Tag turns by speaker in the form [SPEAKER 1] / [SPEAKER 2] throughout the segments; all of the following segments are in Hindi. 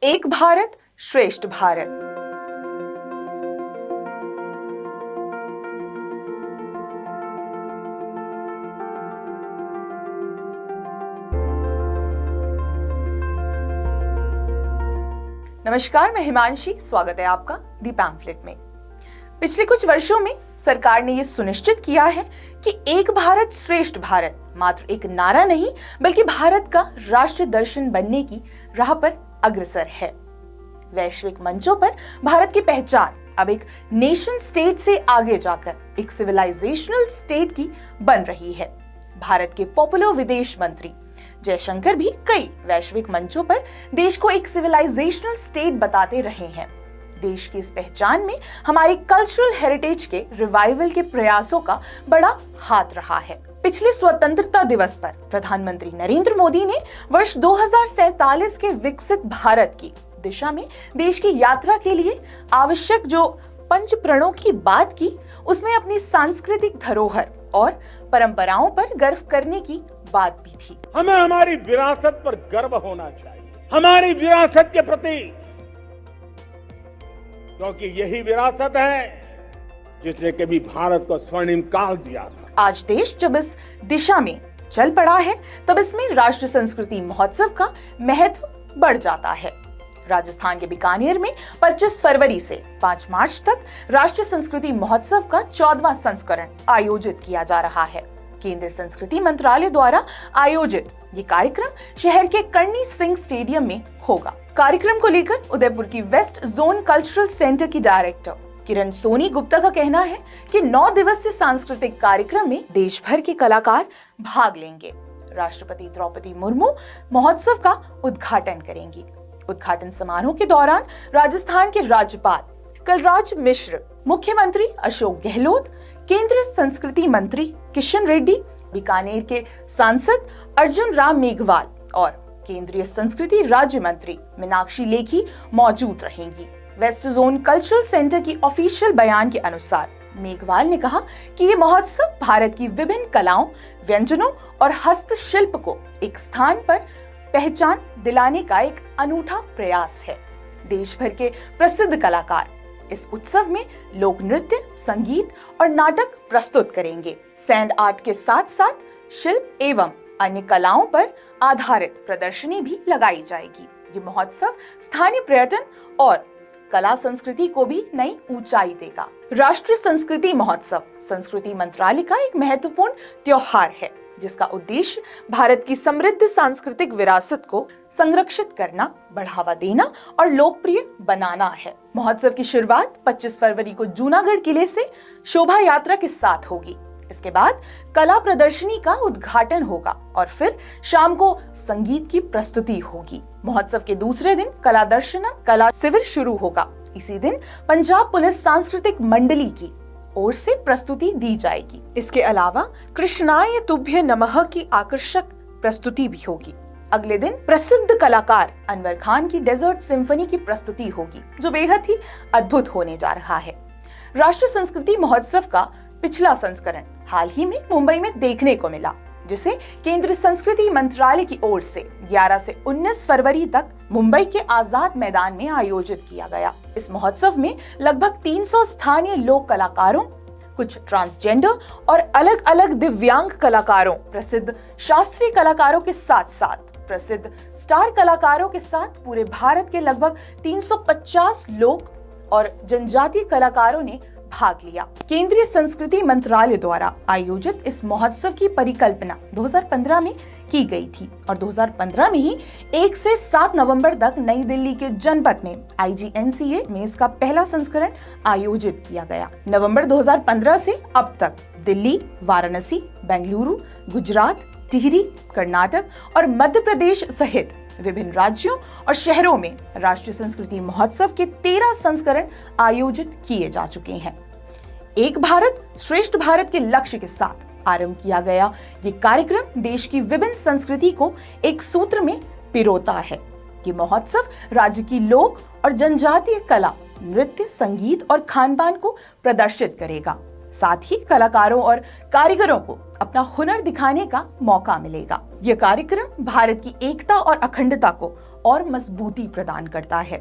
[SPEAKER 1] एक भारत श्रेष्ठ भारत। नमस्कार, मैं हिमांशी। स्वागत है आपका दी पैम्फलेट में। पिछले कुछ वर्षों में सरकार ने यह सुनिश्चित किया है कि एक भारत श्रेष्ठ भारत मात्र एक नारा नहीं बल्कि भारत का राष्ट्र दर्शन बनने की राह पर अग्रसर है। वैश्विक मंचों पर भारत की पहचान अब एक नेशन स्टेट से आगे जाकर एक सिविलाइजेशनल स्टेट की बन रही है। भारत के पॉपुलर विदेश मंत्री जयशंकर भी कई वैश्विक मंचों पर देश को एक सिविलाइजेशनल स्टेट बताते रहे हैं। देश की इस पहचान में हमारी कल्चरल हेरिटेज के रिवाइवल के प्रयासों का बड़ा हाथ रहा है। पिछले स्वतंत्रता दिवस पर प्रधानमंत्री नरेंद्र मोदी ने वर्ष 2047 के विकसित भारत की दिशा में देश की यात्रा के लिए आवश्यक जो पंच प्रणों की बात की, उसमें अपनी सांस्कृतिक धरोहर और परंपराओं पर गर्व करने की बात भी थी।
[SPEAKER 2] हमें हमारी विरासत पर गर्व होना चाहिए, हमारी विरासत के प्रति, क्योंकि यही विरासत है जिसने कभी भारत को स्वर्णिम काल दिया था।
[SPEAKER 1] आज देश जब इस दिशा में चल पड़ा है, तब इसमें राष्ट्रीय संस्कृति महोत्सव का महत्व बढ़ जाता है। राजस्थान के बीकानेर में 25 फरवरी से 5 मार्च तक राष्ट्रीय संस्कृति महोत्सव का 14वां संस्करण आयोजित किया जा रहा है। केंद्रीय संस्कृति मंत्रालय द्वारा आयोजित ये कार्यक्रम शहर के कर्णी सिंह स्टेडियम में होगा। कार्यक्रम को लेकर उदयपुर की वेस्ट जोन कल्चरल सेंटर की डायरेक्टर किरण सोनी गुप्ता का कहना है कि 9 दिवसीय सांस्कृतिक कार्यक्रम में देश भर के कलाकार भाग लेंगे। राष्ट्रपति द्रौपदी मुर्मू महोत्सव का उद्घाटन करेंगी। उद्घाटन समारोह के दौरान राजस्थान के राज्यपाल कलराज मिश्र, मुख्यमंत्री अशोक गहलोत, केंद्रीय संस्कृति मंत्री किशन रेड्डी, बीकानेर के सांसद अर्जुन राम मेघवाल और केंद्रीय संस्कृति राज्य मंत्री मीनाक्षी लेखी मौजूद रहेंगी। वेस्ट जोन कल्चरल सेंटर की ऑफिशियल बयान के अनुसार मेघवाल ने कहा कि ये महोत्सव भारत की विभिन्न कलाओं, व्यंजनों और हस्तशिल्प को एक स्थान पर पहचान दिलाने का एक अनूठा प्रयास है। देश भर के प्रसिद्ध कलाकार इस उत्सव में लोक नृत्य, संगीत और नाटक प्रस्तुत करेंगे। सैंड आर्ट के साथ साथ शिल्प एवं अन्य कलाओं पर आधारित प्रदर्शनी भी लगाई जाएगी। ये महोत्सव स्थानीय पर्यटन और कला संस्कृति को भी नई ऊंचाई देगा। राष्ट्रीय संस्कृति महोत्सव संस्कृति मंत्रालय का एक महत्वपूर्ण त्योहार है, जिसका उद्देश्य भारत की समृद्ध सांस्कृतिक विरासत को संरक्षित करना, बढ़ावा देना और लोकप्रिय बनाना है। महोत्सव की शुरुआत 25 फरवरी को जूनागढ़ किले से शोभा यात्रा के साथ होगी। इसके बाद कला प्रदर्शनी का उद्घाटन होगा और फिर शाम को संगीत की प्रस्तुति होगी। महोत्सव के दूसरे दिन कला दर्शनम कला शिविर शुरू होगा। इसी दिन पंजाब पुलिस सांस्कृतिक मंडली की ओर से प्रस्तुति दी जाएगी। इसके अलावा कृष्णाय तुभ्य नमः की आकर्षक प्रस्तुति भी होगी। अगले दिन प्रसिद्ध कलाकार अनवर खान की डेजर्ट सिम्फनी की प्रस्तुति होगी, जो बेहद ही अद्भुत होने जा रहा है। राष्ट्रीय संस्कृति महोत्सव का पिछला संस्करण हाल ही में मुंबई में देखने को मिला, जिसे केंद्रीय संस्कृति मंत्रालय की ओर से 11 से 19 फरवरी तक मुंबई के आजाद मैदान में आयोजित किया गया। इस महोत्सव में लगभग 300 स्थानीय लोक कलाकारों, कुछ ट्रांसजेंडर और अलग अलग दिव्यांग कलाकारों, प्रसिद्ध शास्त्रीय कलाकारों के साथ साथ प्रसिद्ध स्टार कलाकारों के साथ पूरे भारत के लगभग 350 लोक और जनजातीय कलाकारों ने भाग लिया। केंद्रीय संस्कृति मंत्रालय द्वारा आयोजित इस महोत्सव की परिकल्पना 2015 में की गई थी और 2015 में ही 1 से 7 नवंबर तक नई दिल्ली के जनपद में IGNCA में इसका पहला संस्करण आयोजित किया गया। नवंबर 2015 से अब तक दिल्ली, वाराणसी, बेंगलुरु, गुजरात, टिहरी, कर्नाटक और मध्य प्रदेश सहित विभिन्न राज्यों और शहरों में राष्ट्रीय संस्कृति महोत्सव के 13 संस्करण आयोजित किए जा चुके हैं। एक भारत श्रेष्ठ भारत के लक्ष्य के साथ आरंभ किया गया ये कार्यक्रम देश की विभिन्न संस्कृति को एक सूत्र में पिरोता है। ये महोत्सव राज्य की लोक और जनजातीय कला, नृत्य, संगीत और खान-पान को प्रदर्शित करेगा। साथ ही कलाकारों और कारीगरों को अपना हुनर दिखाने का मौका मिलेगा। यह कार्यक्रम भारत की एकता और अखंडता को और मजबूती प्रदान करता है।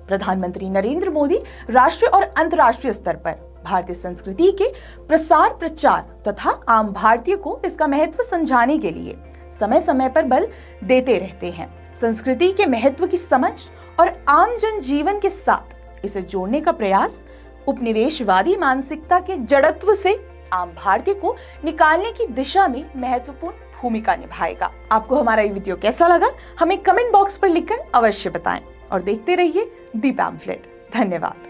[SPEAKER 1] प्रधानमंत्री नरेंद्र मोदी राष्ट्रीय और अंतर्राष्ट्रीय स्तर पर भारतीय संस्कृति के प्रसार प्रचार तथा आम भारतीय को इसका महत्व समझाने के लिए समय समय पर बल देते रहते हैं। संस्कृति के महत्व की समझ और आम जन जीवन के साथ इसे जोड़ने का प्रयास उपनिवेशवादी मानसिकता के जड़त्व से आम भारतीय को निकालने की दिशा में महत्वपूर्ण भूमिका निभाएगा। आपको हमारा ये वीडियो कैसा लगा हमें कमेंट बॉक्स पर लिखकर अवश्य बताएं और देखते रहिए दी पैम्फलेट। धन्यवाद।